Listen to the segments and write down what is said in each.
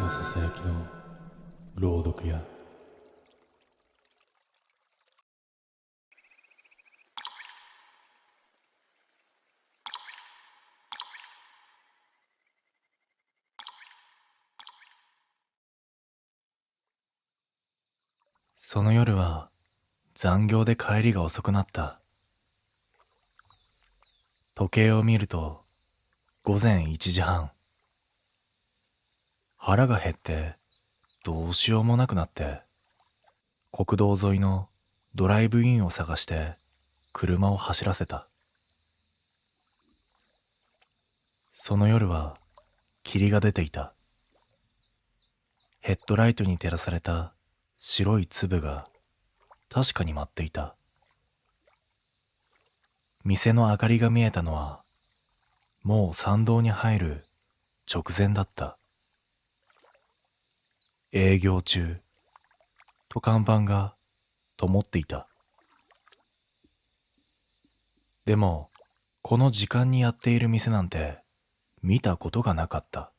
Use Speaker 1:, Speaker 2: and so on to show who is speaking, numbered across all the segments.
Speaker 1: のささやきの朗読や
Speaker 2: その夜は残業で帰りが遅くなった。時計を見ると午前1時半。腹が減ってどうしようもなくなって、国道沿いのドライブインを探して車を走らせた。その夜は霧が出ていた。ヘッドライトに照らされた白い粒が確かに舞っていた。店の明かりが見えたのはもう参道に入る直前だった。営業中と看板が灯っていた。でもこの時間にやっている店なんて見たことがなかった。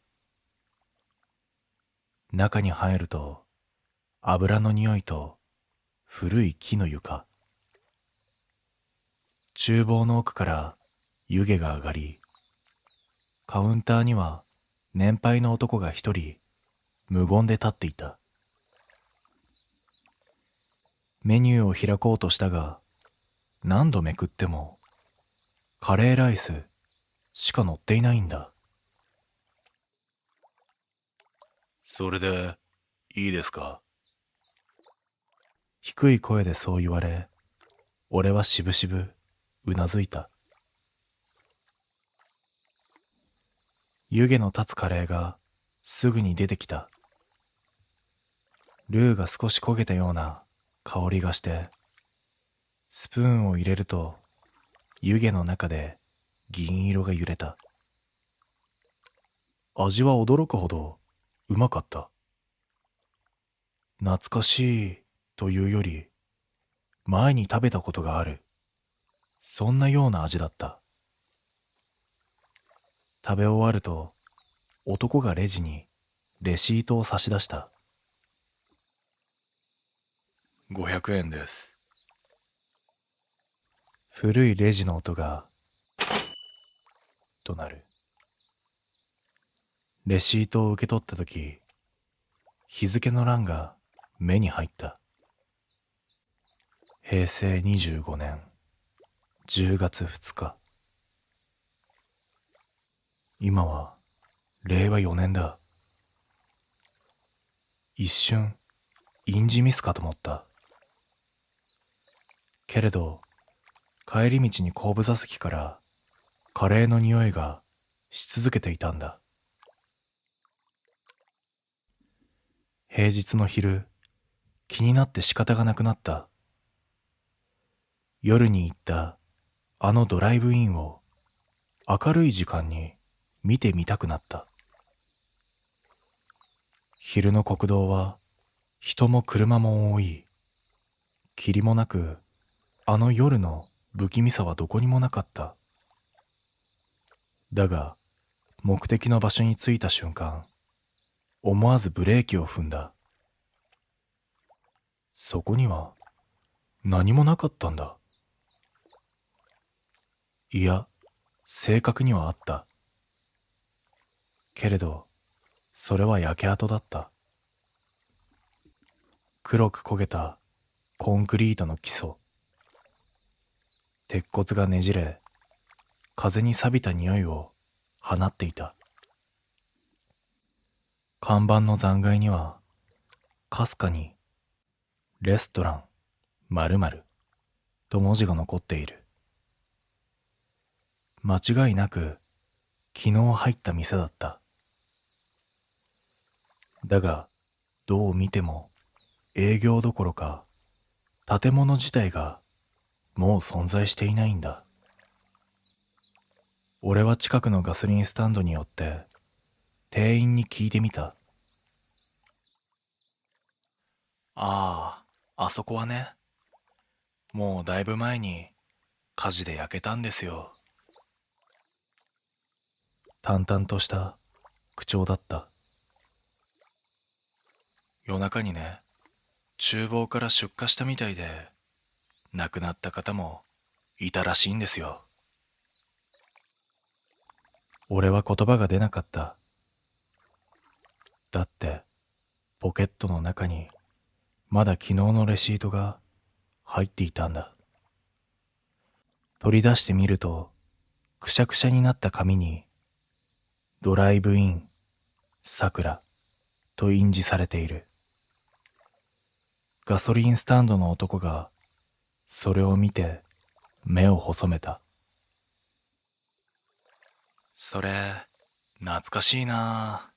Speaker 2: 中に入ると油の匂いと古い木の床、厨房の奥から湯気が上がり、カウンターには年配の男が一人無言で立っていた。メニューを開こうとしたが、何度めくってもカレーライスしか載っていないんだ。それでいいですか？低い声でそう言われ、俺はしぶしぶうなずいた。湯気の立つカレーがすぐに出てきた。ルーが少し焦げたような香りがして、スプーンを入れると湯気の中で銀色が揺れた。味は驚くほどうまかった。懐かしいというより、前に食べたことがある、そんなような味だった。食べ終わると男がレジにレシートを差し出した。500円です。古いレジの音がとなる。レシートを受け取ったとき、日付の欄が目に入った。平成25年10月2日。今は令和4年だ。一瞬印字ミスかと思った。けれど帰り道に後部座席からカレーの匂いがし続けていたんだ。平日の昼、気になって仕方がなくなった。夜に行ったあのドライブインを明るい時間に見てみたくなった。昼の国道は人も車も多い。霧もなく、あの夜の不気味さはどこにもなかった。だが目的の場所に着いた瞬間、思わずブレーキを踏んだ。そこには何もなかったんだ。いや、正確にはあった。けれどそれは焼け跡だった。黒く焦げたコンクリートの基礎、鉄骨がねじれ、風に錆びた匂いを放っていた。看板の残骸にはかすかにレストラン〇〇と文字が残っている。間違いなく昨日入った店だった。だがどう見ても営業どころか建物自体がもう存在していないんだ。俺は近くのガソリンスタンドに寄って店員に聞いてみた。あそこはね、もうだいぶ前に火事で焼けたんですよ。淡々とした口調だった。夜中にね、厨房から出火したみたいで、亡くなった方もいたらしいんですよ。俺は言葉が出なかった。だって、ポケットの中にまだ昨日のレシートが入っていたんだ。取り出してみると、くしゃくしゃになった紙に、ドライブイン、さくらと印字されている。ガソリンスタンドの男が、それを見て目を細めた。それ、懐かしいなあ。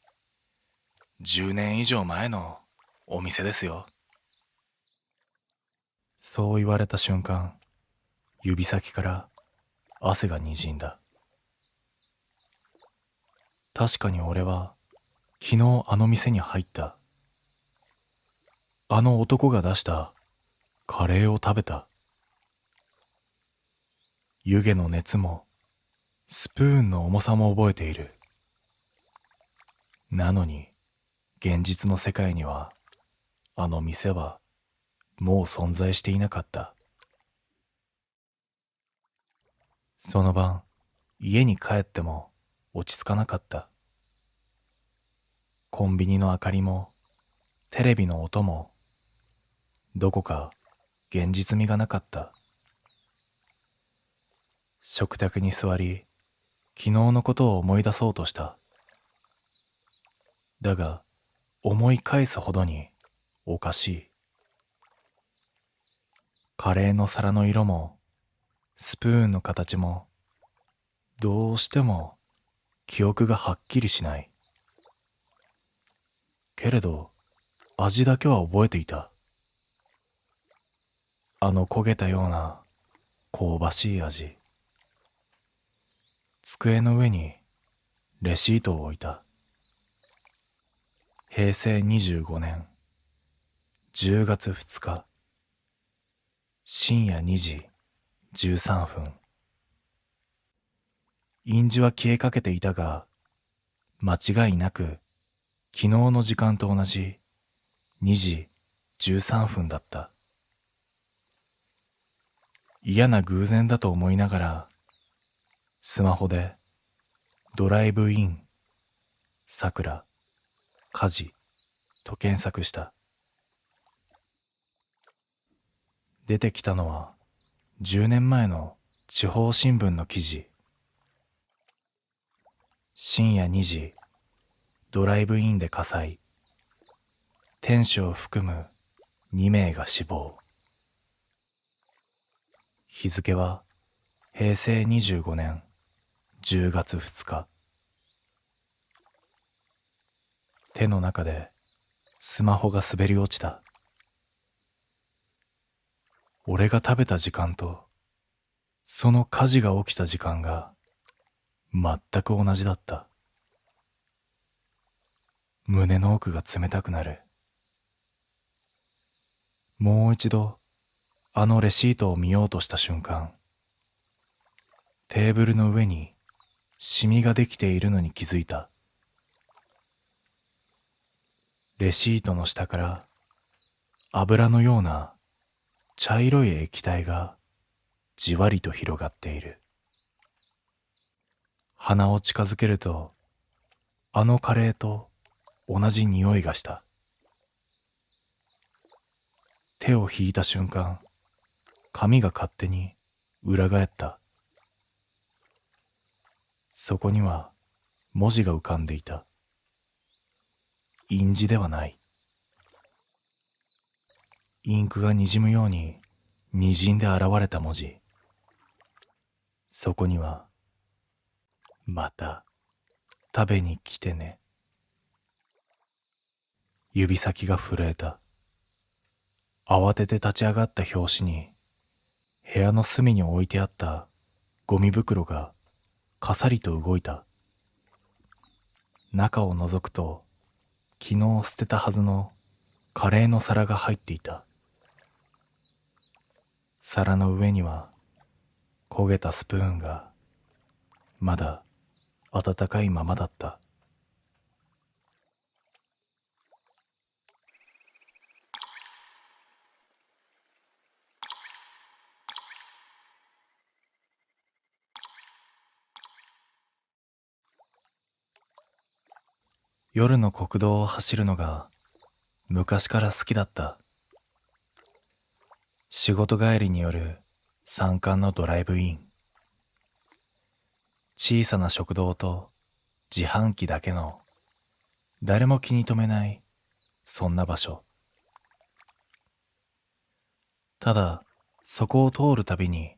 Speaker 2: 10年以上前のお店ですよ。そう言われた瞬間、指先から汗がにじんだ。確かに俺は昨日あの店に入った。あの男が出したカレーを食べた。湯気の熱もスプーンの重さも覚えている。なのに現実の世界にはあの店はもう存在していなかった。その晩、家に帰っても落ち着かなかった。コンビニの明かりもテレビの音もどこか現実味がなかった。食卓に座り、昨日のことを思い出そうとした。だが、思い返すほどにおかしい。カレーの皿の色も、スプーンの形も、どうしても記憶がはっきりしない。けれど、味だけは覚えていた。あの焦げたような香ばしい味。机の上にレシートを置いた。平成25年10月2日深夜2時13分。印字は消えかけていたが、間違いなく昨日の時間と同じ2時13分だった。嫌な偶然だと思いながら、スマホでドライブイン、さくら、火事と検索した。出てきたのは10年前の地方新聞の記事。深夜2時、ドライブインで火災。店主を含む2名が死亡。日付は平成25年10月2日。手の中でスマホが滑り落ちた。俺が食べた時間とその火事が起きた時間が全く同じだった。胸の奥が冷たくなる。もう一度あのレシートを見ようとした瞬間、テーブルの上にシミができているのに気づいた。レシートの下から油のような茶色い液体がじわりと広がっている。鼻を近づけると、あのカレーと同じ匂いがした。手を引いた瞬間、紙が勝手に裏返った。そこには文字が浮かんでいた。印字ではない。インクがにじむようににじんで現れた文字。そこには、また食べに来てね。指先が震えた。慌てて立ち上がった拍子に、部屋の隅に置いてあったゴミ袋がかさりと動いた。中を覗くと、昨日捨てたはずのカレーの皿が入っていた。皿の上には焦げたスプーンがまだ温かいままだった。夜の国道を走るのが昔から好きだった。仕事帰りによる山間のドライブイン。小さな食堂と自販機だけの誰も気に留めないそんな場所。ただそこを通るたびに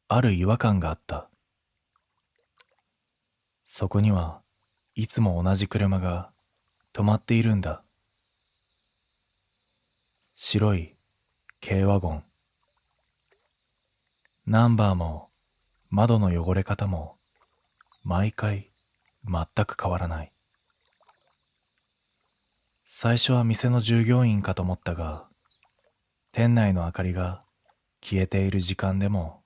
Speaker 2: ある違和感があった。そこにはいつも同じ車が止まっているんだ。白い軽ワゴン。ナンバーも窓の汚れ方も毎回全く変わらない。最初は店の従業員かと思ったが、店内の明かりが消えている時間でも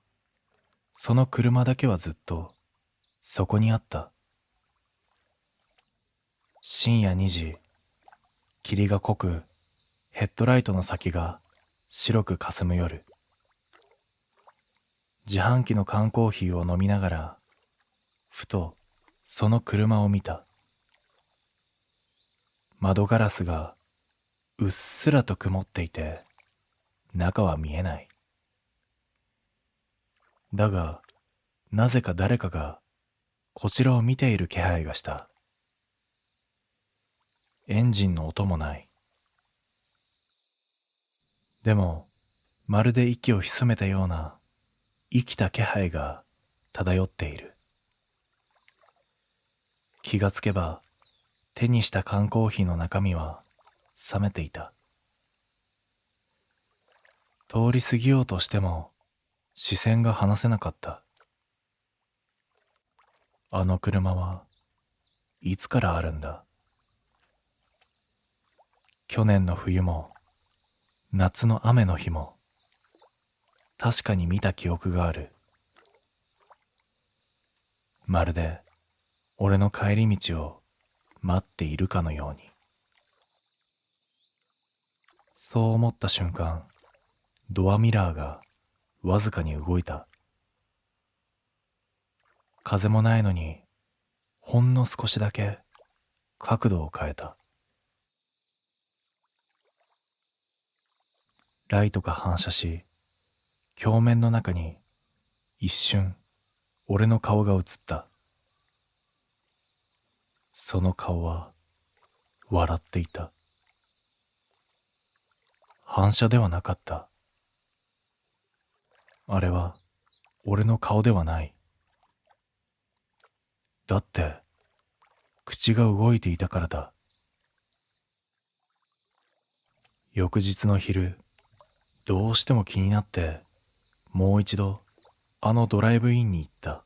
Speaker 2: その車だけはずっとそこにあった。深夜2時、霧が濃くヘッドライトの先が白く霞む夜。自販機の缶コーヒーを飲みながらふとその車を見た。窓ガラスがうっすらと曇っていて中は見えない。だがなぜか誰かがこちらを見ている気配がした。エンジンの音もない。でもまるで息を潜めたような生きた気配が漂っている。気がつけば手にした缶コーヒーの中身は冷めていた。通り過ぎようとしても視線が離せなかった。あの車はいつからあるんだ。去年の冬も夏の雨の日も確かに見た記憶がある。まるで俺の帰り道を待っているかのように。そう思った瞬間、ドアミラーがわずかに動いた。風もないのにほんの少しだけ角度を変えた。ライトが反射し、鏡面の中に一瞬俺の顔が映った。その顔は笑っていた。反射ではなかった。あれは俺の顔ではない。だって口が動いていたからだ。翌日の昼、どうしても気になってもう一度あのドライブインに行った。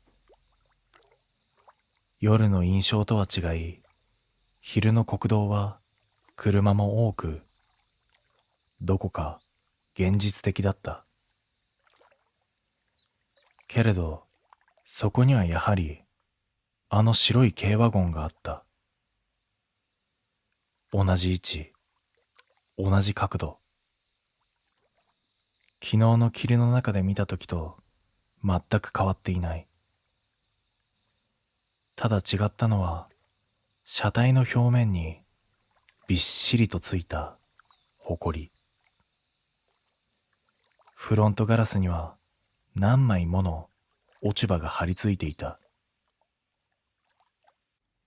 Speaker 2: 夜の印象とは違い、昼の国道は車も多く、どこか現実的だった。けれどそこにはやはりあの白い軽ワゴンがあった。同じ位置、同じ角度。昨日の霧の中で見た時と全く変わっていない。ただ違ったのは車体の表面にびっしりとついたホコリ。フロントガラスには何枚もの落ち葉が張り付いていた。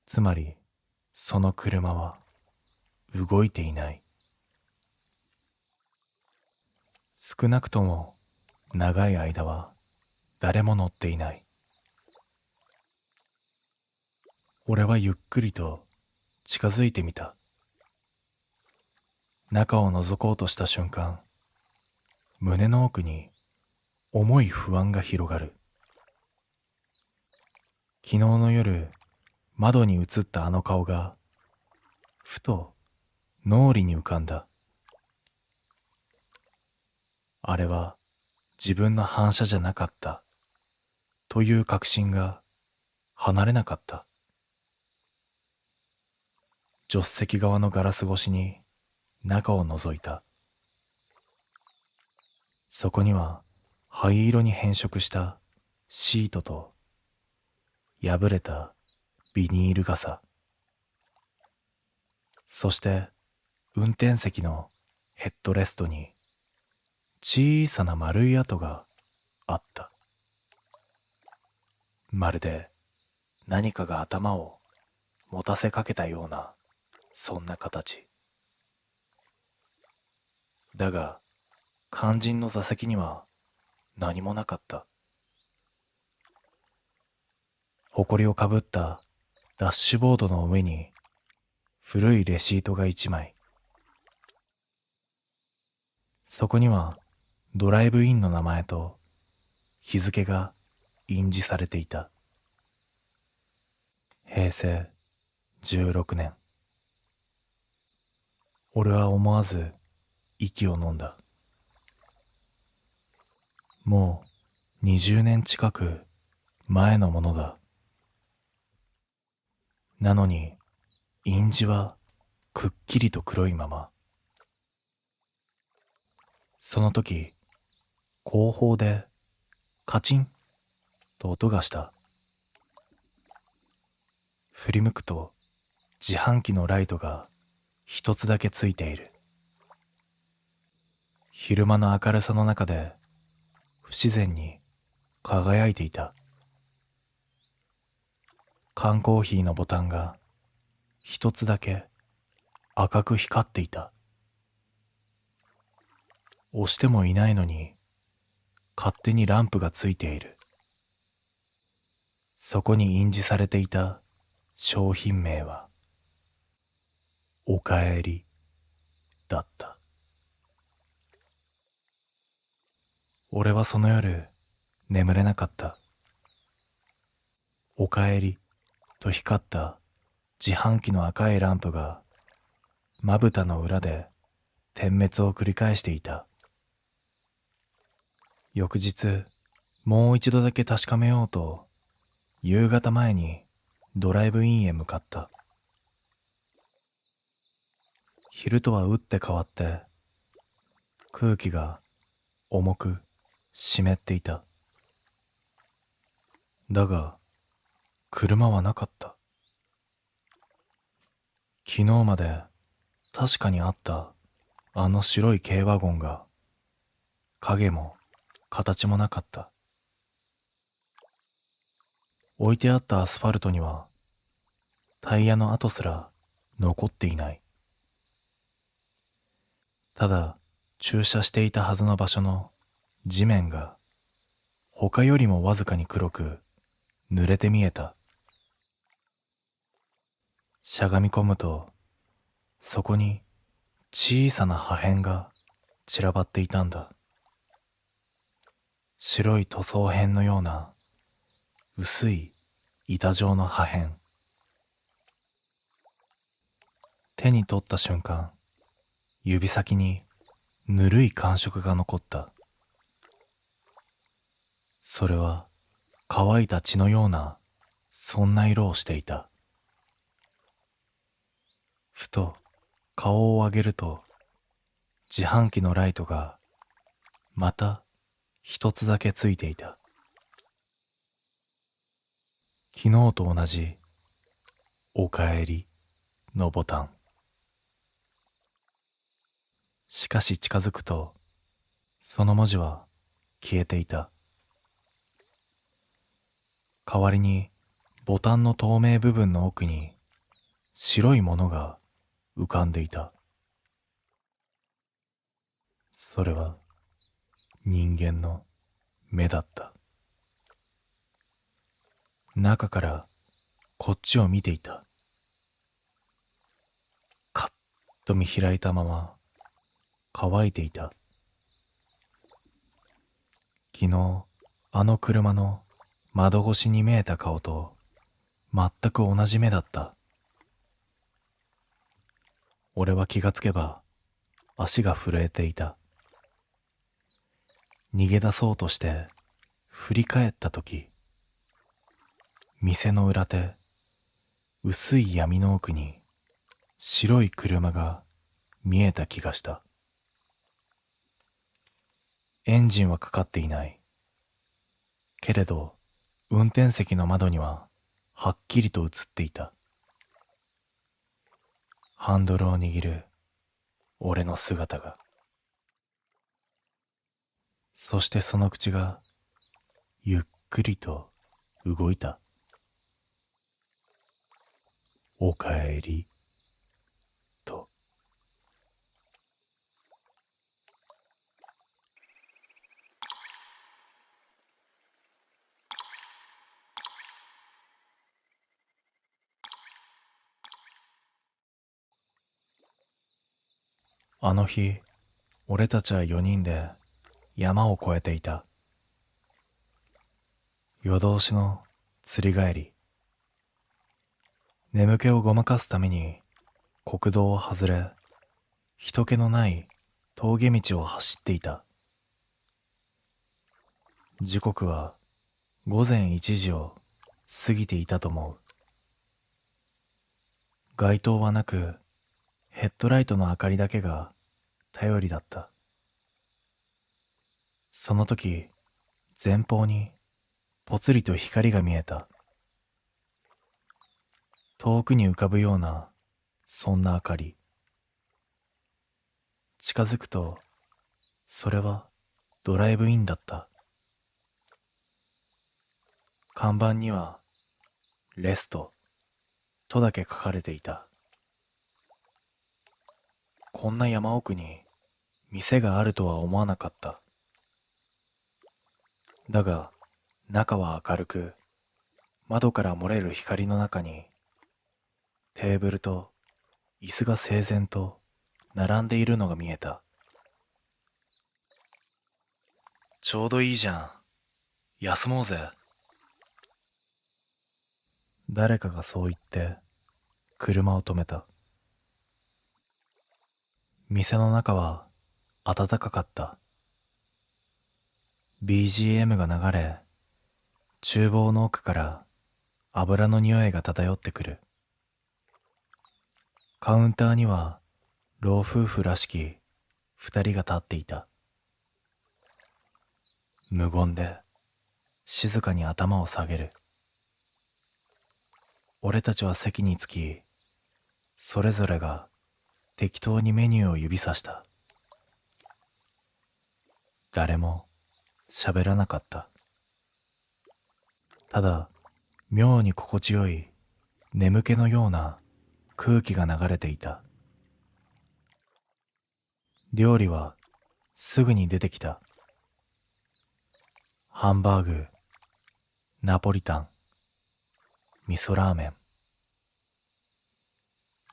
Speaker 2: つまりその車は動いていない。少なくとも長い間は誰も乗っていない。俺はゆっくりと近づいてみた。中を覗こうとした瞬間、胸の奥に重い不安が広がる。昨日の夜、窓に映ったあの顔がふと脳裏に浮かんだ。あれは自分の反射じゃなかったという確信が離れなかった。助手席側のガラス越しに中を覗いた。そこには灰色に変色したシートと破れたビニール傘。そして運転席のヘッドレストに小さな丸い跡があった。まるで何かが頭を持たせかけたような、そんな形。だが肝心の座席には何もなかった。埃をかぶったダッシュボードの上に古いレシートが一枚。そこにはドライブインの名前と日付が印字されていた。平成16年。俺は思わず息を飲んだ。もう20年近く前のものだ。なのに印字はくっきりと黒いまま。その時後方でカチンと音がした。振り向くと自販機のライトが一つだけついている。昼間の明るさの中で不自然に輝いていた。缶コーヒーのボタンが一つだけ赤く光っていた。押してもいないのに勝手にランプがついている。そこに印字されていた商品名はおかえりだった。俺はその夜眠れなかった。おかえりと光った自販機の赤いランプがまぶたの裏で点滅を繰り返していた。翌日もう一度だけ確かめようと夕方前にドライブインへ向かった。昼とは打って変わって空気が重く湿っていた。だが車はなかった。昨日まで確かにあったあの白い軽ワゴンが影も形もなかった。置いてあったアスファルトにはタイヤの跡すら残っていない。ただ駐車していたはずの場所の地面が他よりもわずかに黒く濡れて見えた。しゃがみ込むとそこに小さな破片が散らばっていたんだ。白い塗装片のような薄い板状の破片。手に取った瞬間、指先にぬるい感触が残った。それは乾いた血のような、そんな色をしていた。ふと顔を上げると、自販機のライトがまた一つだけついていた。昨日と同じおかえりのボタン。しかし近づくとその文字は消えていた。代わりにボタンの透明部分の奥に白いものが浮かんでいた。それは人間の目だった。中からこっちを見ていた。カッと見開いたまま乾いていた。昨日あの車の窓越しに見えた顔と全く同じ目だった。俺は気がつけば足が震えていた。逃げ出そうとして振り返ったとき、店の裏手、薄い闇の奥に白い車が見えた気がした。エンジンはかかっていない。けれど運転席の窓にははっきりと映っていた。ハンドルを握る俺の姿が。そしてその口がゆっくりと動いた。おかえりと。あの日、俺たちは4人で山を越えていた。夜通しの釣り帰り。眠気をごまかすために国道を外れ、人気のない峠道を走っていた。時刻は午前1時を過ぎていたと思う。街灯はなく、ヘッドライトの明かりだけが頼りだった。その時、前方にぽつりと光が見えた。遠くに浮かぶような、そんな明かり。近づくと、それはドライブインだった。看板には、レストとだけ書かれていた。こんな山奥に店があるとは思わなかった。だが、中は明るく、窓から漏れる光の中に、テーブルと椅子が整然と並んでいるのが見えた。ちょうどいいじゃん。休もうぜ。誰かがそう言って車を止めた。店の中は暖かかった。BGM が流れ、厨房の奥から油の匂いが漂ってくる。カウンターには老夫婦らしき二人が立っていた。無言で静かに頭を下げる。俺たちは席に着き、それぞれが適当にメニューを指さした。誰も喋らなかった。ただ、妙に心地よい眠気のような空気が流れていた。料理はすぐに出てきた。ハンバーグ、ナポリタン、味噌ラーメン。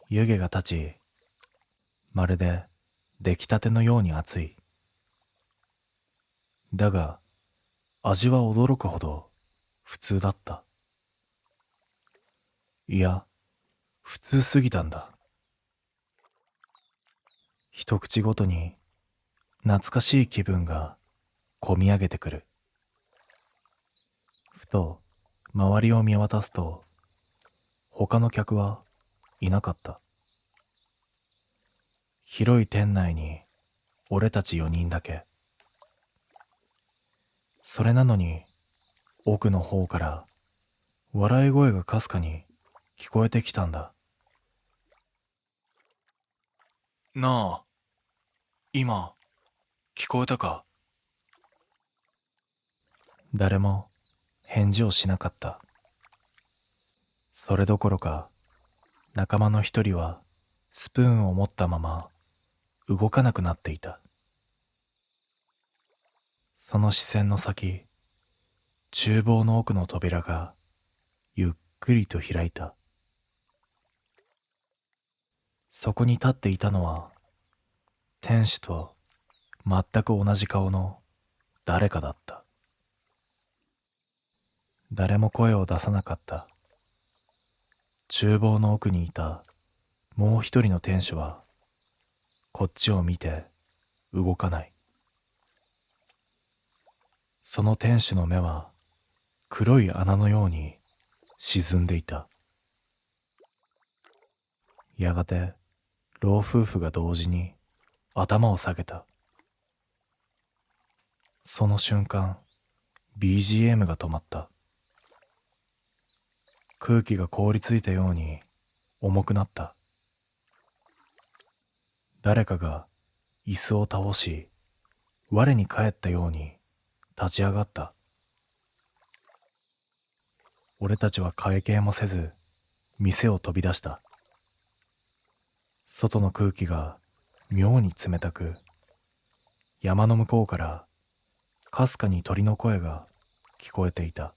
Speaker 2: 湯気が立ち、まるで出来たてのように熱い。だが、味は驚くほど普通だった。いや、普通すぎたんだ。一口ごとに懐かしい気分がこみ上げてくる。ふと周りを見渡すと、他の客はいなかった。広い店内に俺たち4人だけ。それなのに奥の方から笑い声がかすかに聞こえてきたんだ。なあ、今聞こえたか？誰も返事をしなかった。それどころか、仲間の一人はスプーンを持ったまま動かなくなっていた。その視線の先、厨房の奥の扉がゆっくりと開いた。そこに立っていたのは、店主と全く同じ顔の誰かだった。誰も声を出さなかった。厨房の奥にいたもう一人の店主は、こっちを見て動かない。その店主の目は黒い穴のように沈んでいた。やがて老夫婦が同時に頭を下げた。その瞬間、BGM が止まった。空気が凍りついたように重くなった。誰かが椅子を倒し、我に返ったように立ち上がった。俺たちは会計もせず、店を飛び出した。外の空気が妙に冷たく、山の向こうからかすかに鳥の声が聞こえていた。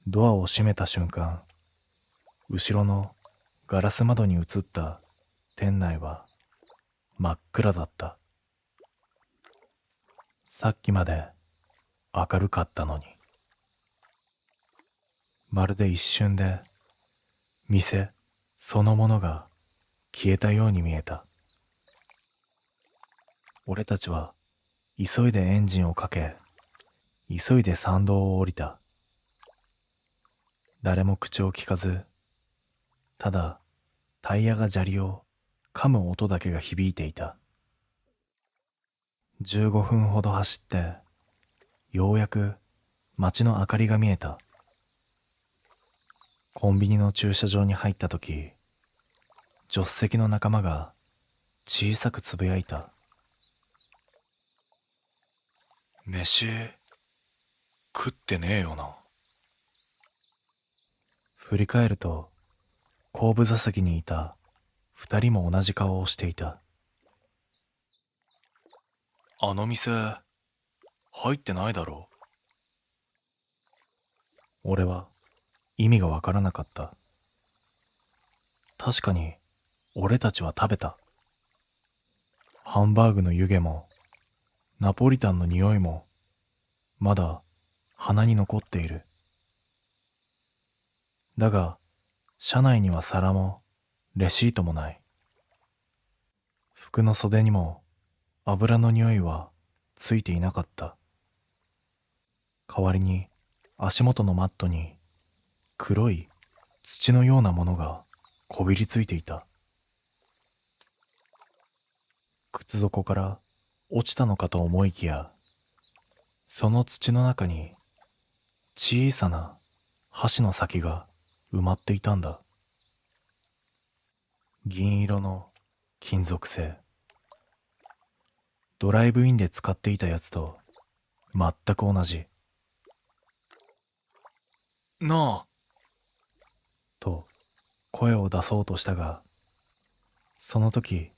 Speaker 2: ドアを閉めた瞬間、後ろのガラス窓に映った店内は真っ暗だった。さっきまで明るかったのに。まるで一瞬で店そのものが消えたように見えた。俺たちは急いでエンジンをかけ、急いで山道を降りた。誰も口を聞かず、ただタイヤが砂利を噛む音だけが響いていた。15分ほど走って、ようやく街の明かりが見えた。コンビニの駐車場に入ったとき、助手席の仲間が小さくつぶやいた。飯食ってねえよな。振り返ると、後部座席にいた二人も同じ顔をしていた。あの店入ってないだろう。俺は意味がわからなかった。確かに俺たちは食べた。ハンバーグの湯気もナポリタンの匂いもまだ鼻に残っている。だが車内には皿もレシートもない。服の袖にも油の匂いはついていなかった。代わりに足元のマットに黒い土のようなものがこびりついていた。靴底から落ちたのかと思いきや、その土の中に小さな箸の先が埋まっていたんだ。銀色の金属製。ドライブインで使っていたやつと全く同じ。なあと声を出そうとしたが、その時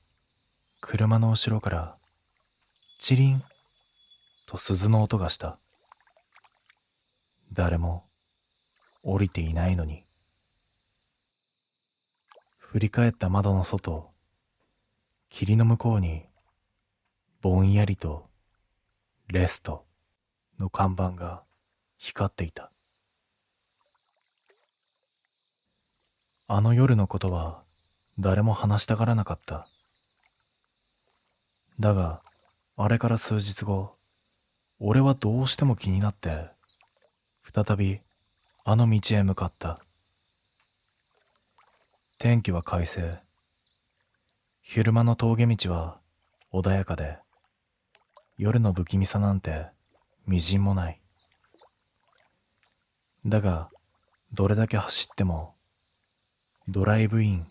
Speaker 2: 車の後ろからチリンと鈴の音がした。誰も降りていないのに。振り返った窓の外、霧の向こうにぼんやりとレストの看板が光っていた。あの夜のことは誰も話したがらなかった。だがあれから数日後、俺はどうしても気になって再びあの道へ向かった。天気は快晴。昼間の峠道は穏やかで、夜の不気味さなんてみじんもない。だがどれだけ走ってもドライブイン、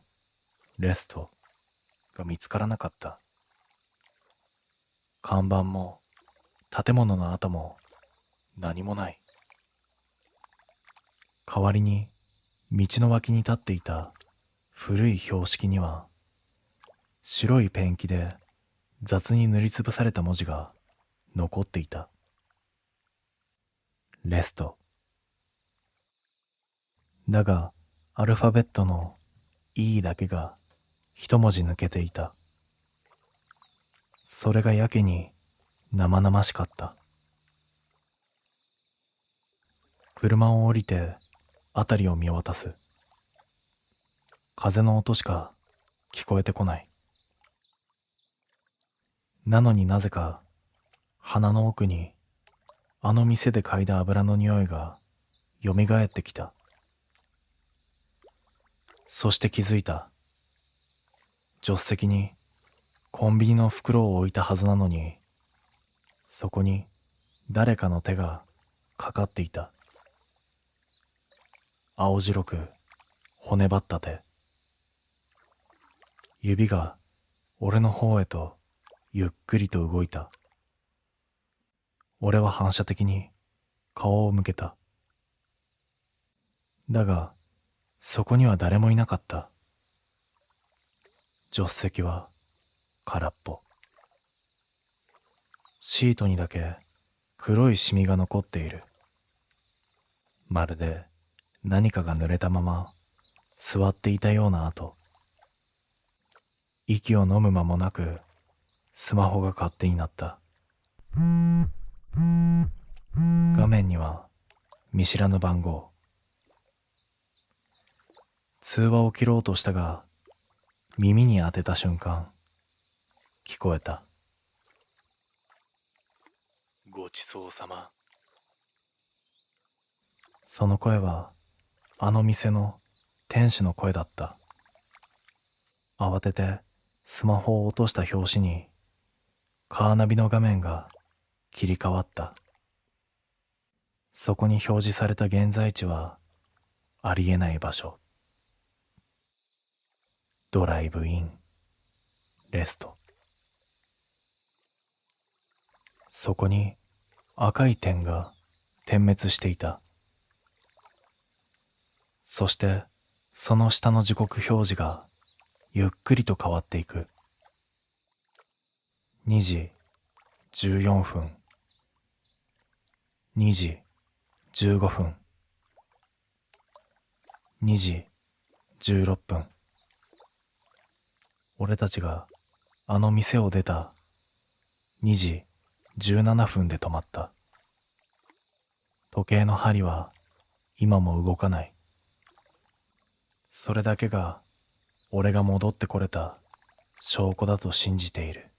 Speaker 2: レストが見つからなかった。看板も建物の跡も何もない。代わりに道の脇に立っていた古い標識には白いペンキで雑に塗りつぶされた文字が残っていた。レスト。だがアルファベットの E だけが一文字抜けていた。それがやけに生々しかった。車を降りて辺りを見渡す。風の音しか聞こえてこない。なのになぜか鼻の奥にあの店で嗅いだ油の匂いがよみがえってきた。そして気づいた。助手席にコンビニの袋を置いたはずなのに、そこに誰かの手がかかっていた。青白く骨張った手。指が俺の方へとゆっくりと動いた。俺は反射的に顔を向けた。だが、そこには誰もいなかった。助手席は空っぽ。シートにだけ黒いシミが残っている。まるで何かが濡れたまま座っていたような跡。息を飲む間もなくスマホが勝手になった。画面には見知らぬ番号。通話を切ろうとしたが、耳に当てた瞬間、聞こえた。ごちそうさま。その声は、あの店の店主の声だった。慌ててスマホを落とした拍子に、カーナビの画面が切り替わった。そこに表示された現在地は、ありえない場所。ドライブイン、レスト。そこに赤い点が点滅していた。そしてその下の時刻表示がゆっくりと変わっていく。2時14分、2時15分、2時16分。俺たちがあの店を出た2時17分で止まった。時計の針は今も動かない。それだけが俺が戻ってこれた証拠だと信じている。